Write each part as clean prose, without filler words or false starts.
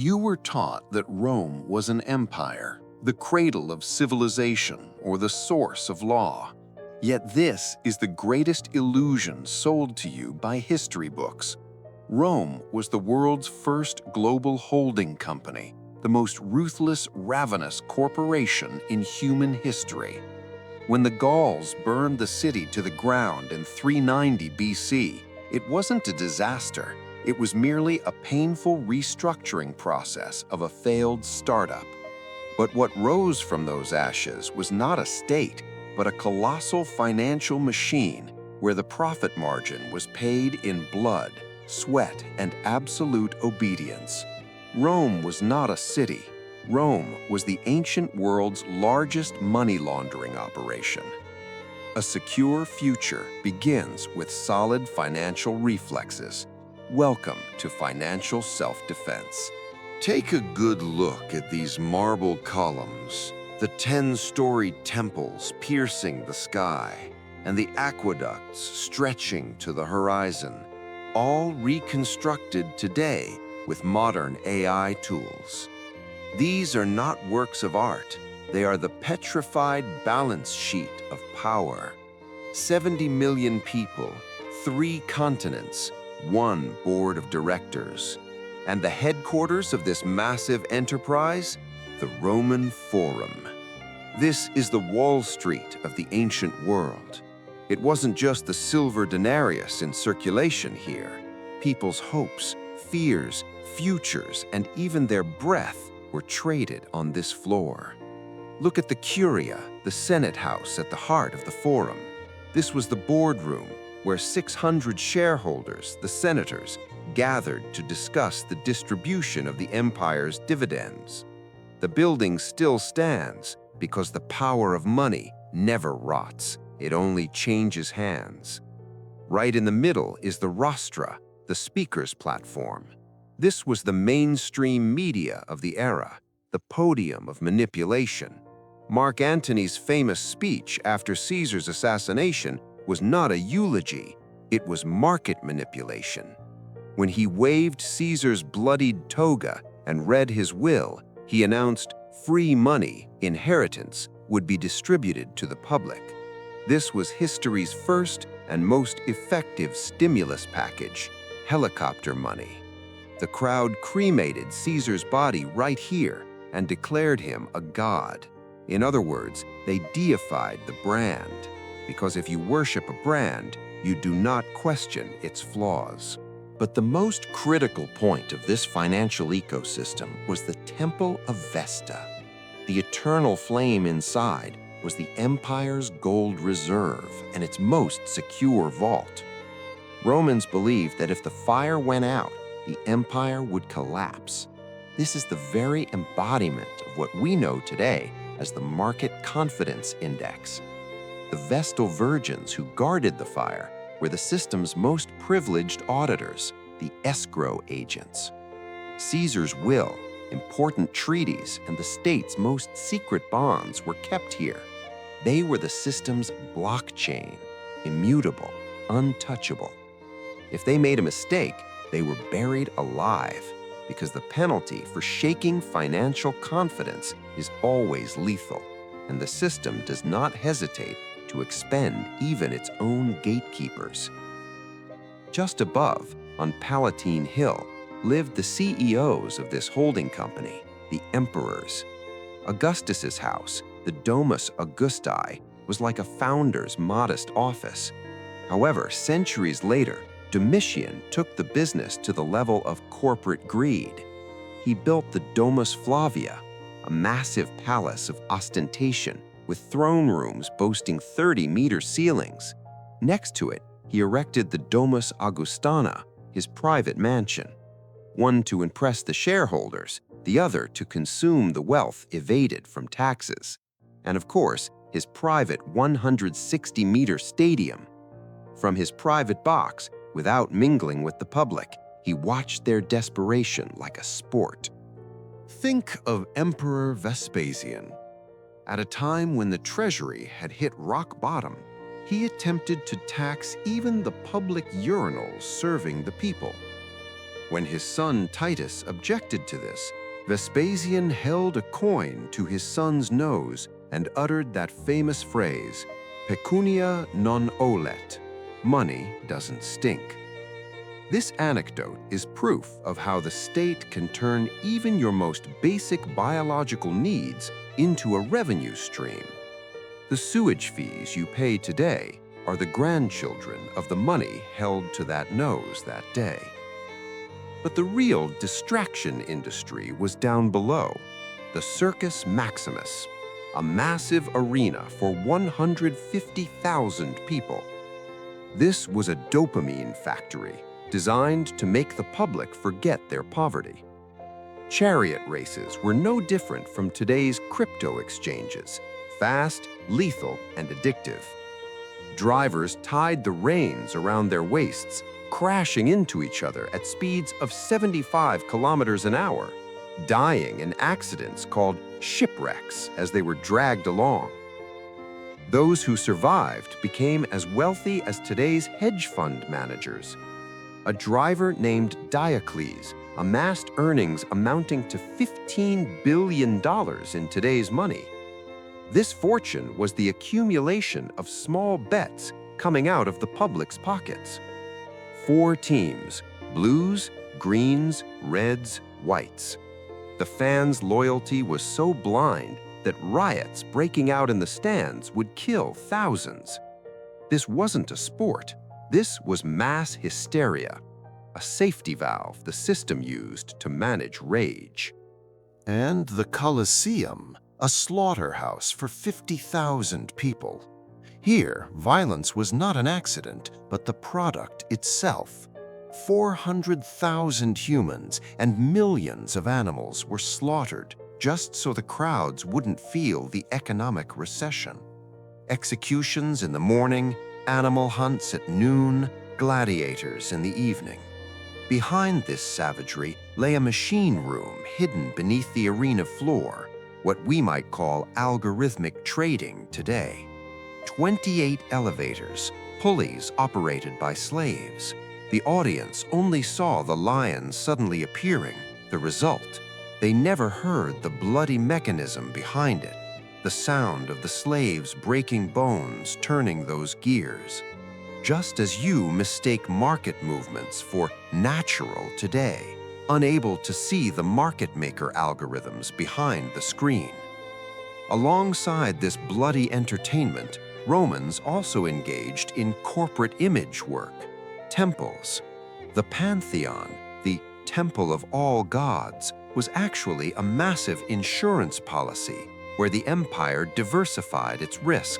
You were taught that Rome was an empire, the cradle of civilization or the source of law. Yet this is the greatest illusion sold to you by history books. Rome was the world's first global holding company, the most ruthless, ravenous corporation in human history. When the Gauls burned the city to the ground in 390 BC, it wasn't a disaster. It was merely a painful restructuring process of a failed startup. But what rose from those ashes was not a state, but a colossal financial machine where the profit margin was paid in blood, sweat, and absolute obedience. Rome was not a city. Rome was the ancient world's largest money laundering operation. A secure future begins with solid financial reflexes. Welcome to financial self-defense. Take a good look at these marble columns, the 10-story temples piercing the sky, and the aqueducts stretching to the horizon, all reconstructed today with modern AI tools. These are not works of art. They are the petrified balance sheet of power. 70 million people, 3 continents, 1 board of directors. And the headquarters of this massive enterprise? The Roman Forum. This is the Wall Street of the ancient world. It wasn't just the silver denarius in circulation here. People's hopes, fears, futures, and even their breath were traded on this floor. Look at the Curia, the Senate House at the heart of the Forum. This was the boardroom where 600 shareholders, the senators, gathered to discuss the distribution of the empire's dividends. The building still stands because the power of money never rots. It only changes hands. Right in the middle is the rostra, the speaker's platform. This was the mainstream media of the era, the podium of manipulation. Mark Antony's famous speech after Caesar's assassination was not a eulogy, it was market manipulation. When he waved Caesar's bloodied toga and read his will, he announced free money, inheritance, would be distributed to the public. This was history's first and most effective stimulus package, helicopter money. The crowd cremated Caesar's body right here and declared him a god. In other words, they deified the brand, because if you worship a brand, you do not question its flaws. But the most critical point of this financial ecosystem was the Temple of Vesta. The eternal flame inside was the empire's gold reserve and its most secure vault. Romans believed that if the fire went out, the empire would collapse. This is the very embodiment of what we know today as the Market Confidence Index. The Vestal virgins who guarded the fire were the system's most privileged auditors, the escrow agents. Caesar's will, important treaties, and the state's most secret bonds were kept here. They were the system's blockchain, immutable, untouchable. If they made a mistake, they were buried alive, because the penalty for shaking financial confidence is always lethal, and the system does not hesitate to expend even its own gatekeepers. Just above, on Palatine Hill, lived the CEOs of this holding company, the emperors. Augustus's house, the Domus Augusti, was like a founder's modest office. However, centuries later, Domitian took the business to the level of corporate greed. He built the Domus Flavia, a massive palace of ostentation with throne rooms boasting 30-meter ceilings. Next to it, he erected the Domus Augustana, his private mansion, one to impress the shareholders, the other to consume the wealth evaded from taxes, and of course, his private 160-meter stadium. From his private box, without mingling with the public, he watched their desperation like a sport. Think of Emperor Vespasian. At a time when the treasury had hit rock bottom, he attempted to tax even the public urinals serving the people. When his son Titus objected to this, Vespasian held a coin to his son's nose and uttered that famous phrase, pecunia non olet, money doesn't stink. This anecdote is proof of how the state can turn even your most basic biological needs into a revenue stream. The sewage fees you pay today are the grandchildren of the money held to that nose that day. But the real distraction industry was down below, the Circus Maximus, a massive arena for 150,000 people. This was a dopamine factory designed to make the public forget their poverty. Chariot races were no different from today's crypto exchanges, fast, lethal, and addictive. Drivers tied the reins around their waists, crashing into each other at speeds of 75 kilometers an hour, dying in accidents called shipwrecks as they were dragged along. Those who survived became as wealthy as today's hedge fund managers. A driver named Diocles amassed earnings amounting to $15 billion in today's money. This fortune was the accumulation of small bets coming out of the public's pockets. 4 teams: blues, greens, reds, whites. The fans' loyalty was so blind that riots breaking out in the stands would kill thousands. This wasn't a sport. This was mass hysteria, a safety valve the system used to manage rage. And the Colosseum, a slaughterhouse for 50,000 people. Here, violence was not an accident, but the product itself. 400,000 humans and millions of animals were slaughtered just so the crowds wouldn't feel the economic recession. Executions in the morning, animal hunts at noon, gladiators in the evening. Behind this savagery lay a machine room hidden beneath the arena floor, what we might call algorithmic trading today. 28 elevators, pulleys operated by slaves. The audience only saw the lions suddenly appearing. The result, they never heard the bloody mechanism behind it, the sound of the slaves breaking bones, turning those gears. Just as you mistake market movements for natural today, unable to see the market maker algorithms behind the screen. Alongside this bloody entertainment, Romans also engaged in corporate image work. Temples. The Pantheon, the temple of all gods, was actually a massive insurance policy where the empire diversified its risk.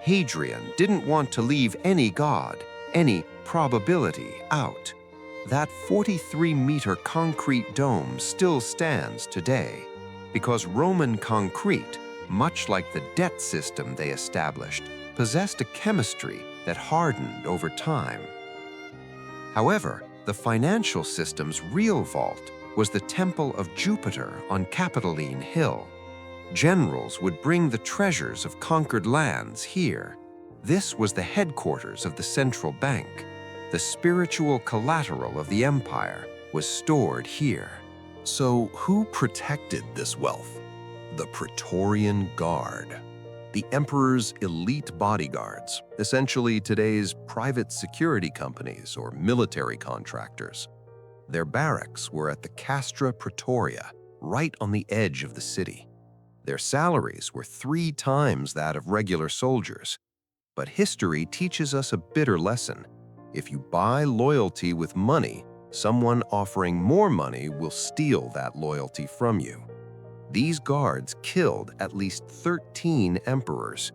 Hadrian didn't want to leave any god, any probability out. That 43-meter concrete dome still stands today because Roman concrete, much like the debt system they established, possessed a chemistry that hardened over time. However, the financial system's real vault was the Temple of Jupiter on Capitoline Hill. Generals would bring the treasures of conquered lands here. This was the headquarters of the central bank. The spiritual collateral of the empire was stored here. So who protected this wealth? The Praetorian Guard, the emperor's elite bodyguards, essentially today's private security companies or military contractors. Their barracks were at the Castra Praetoria, right on the edge of the city. Their salaries were 3 times that of regular soldiers. But history teaches us a bitter lesson. If you buy loyalty with money, someone offering more money will steal that loyalty from you. These guards killed at least 13 emperors.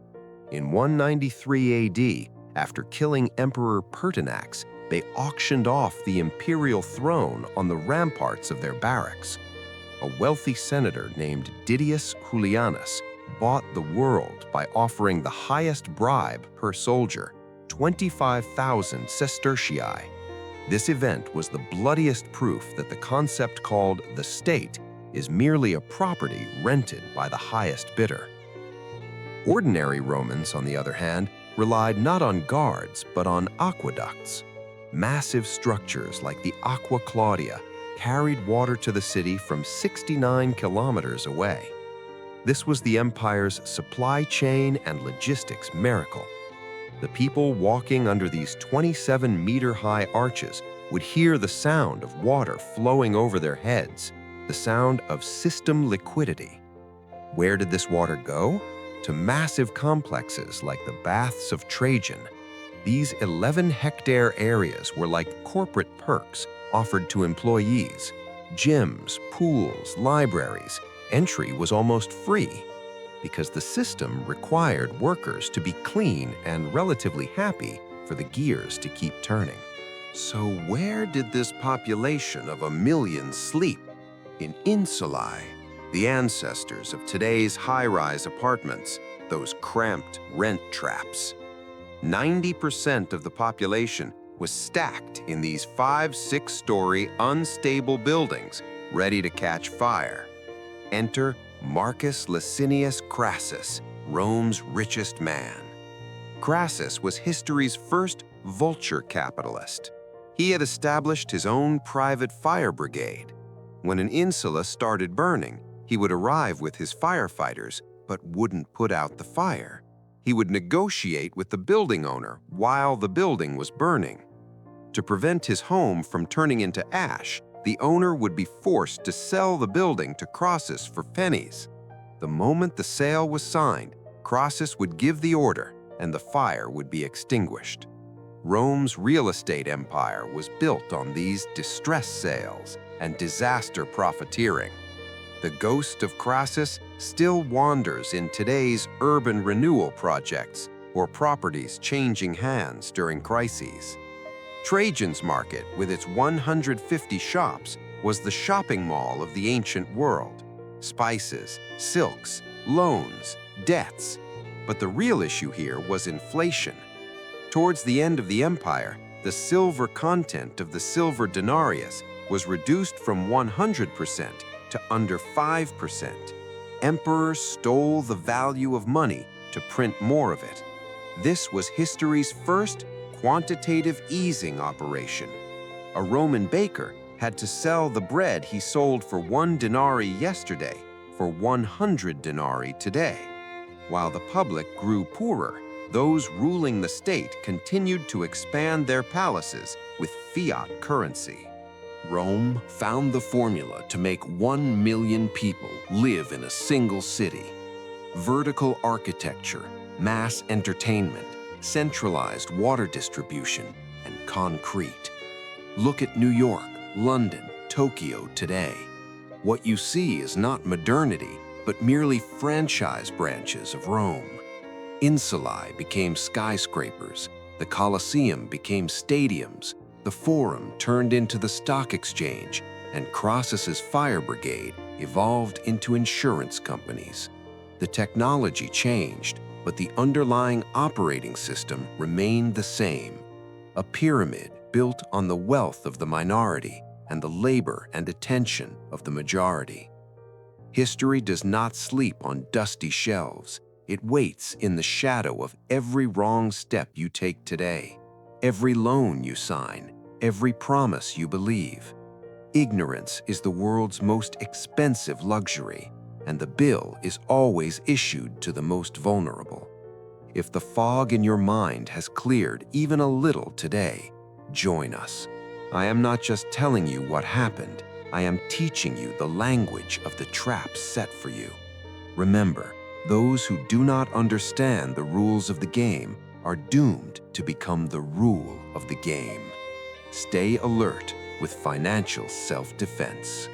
In 193 AD, after killing Emperor Pertinax, they auctioned off the imperial throne on the ramparts of their barracks. A wealthy senator named Didius Julianus bought the world by offering the highest bribe per soldier, 25,000 sestertii. This event was the bloodiest proof that the concept called the state is merely a property rented by the highest bidder. Ordinary Romans, on the other hand, relied not on guards but on aqueducts. Massive structures like the Aqua Claudia carried water to the city from 69 kilometers away. This was the empire's supply chain and logistics miracle. The people walking under these 27-meter-high arches would hear the sound of water flowing over their heads, the sound of system liquidity. Where did this water go? To massive complexes like the Baths of Trajan. These 11-hectare areas were like corporate perks offered to employees. Gyms, pools, libraries. Entry was almost free because the system required workers to be clean and relatively happy for the gears to keep turning. So where did this population of 1 million sleep? In Insulae, the ancestors of today's high-rise apartments, those cramped rent traps. 90% of the population was stacked in these 5-6-story unstable buildings ready to catch fire. Enter Marcus Licinius Crassus, Rome's richest man. Crassus was history's first vulture capitalist. He had established his own private fire brigade. When an insula started burning, he would arrive with his firefighters but wouldn't put out the fire. He would negotiate with the building owner while the building was burning. To prevent his home from turning into ash, the owner would be forced to sell the building to Crassus for pennies. The moment the sale was signed, Crassus would give the order and the fire would be extinguished. Rome's real estate empire was built on these distress sales and disaster profiteering. The ghost of Crassus still wanders in today's urban renewal projects or properties changing hands during crises. Trajan's Market, with its 150 shops, was the shopping mall of the ancient world. Spices, silks, loans, debts. But the real issue here was inflation. Towards the end of the empire, the silver content of the silver denarius was reduced from 100% to under 5%. Emperors stole the value of money to print more of it. This was history's first quantitative easing operation. A Roman baker had to sell the bread he sold for 1 denarii yesterday for 100 denarii today. While the public grew poorer, those ruling the state continued to expand their palaces with fiat currency. Rome found the formula to make 1 million people live in a single city. Vertical architecture, mass entertainment, centralized water distribution, and concrete. Look at New York, London, Tokyo today. What you see is not modernity, but merely franchise branches of Rome. Insulae became skyscrapers, the Colosseum became stadiums, the Forum turned into the stock exchange, and Crassus's fire brigade evolved into insurance companies. The technology changed, but the underlying operating system remained the same. A pyramid built on the wealth of the minority and the labor and attention of the majority. History does not sleep on dusty shelves. It waits in the shadow of every wrong step you take today, every loan you sign, every promise you believe. Ignorance is the world's most expensive luxury, and the bill is always issued to the most vulnerable. If the fog in your mind has cleared even a little today, join us. I am not just telling you what happened, I am teaching you the language of the traps set for you. Remember, those who do not understand the rules of the game are doomed to become the rule of the game. Stay alert with financial self-defense.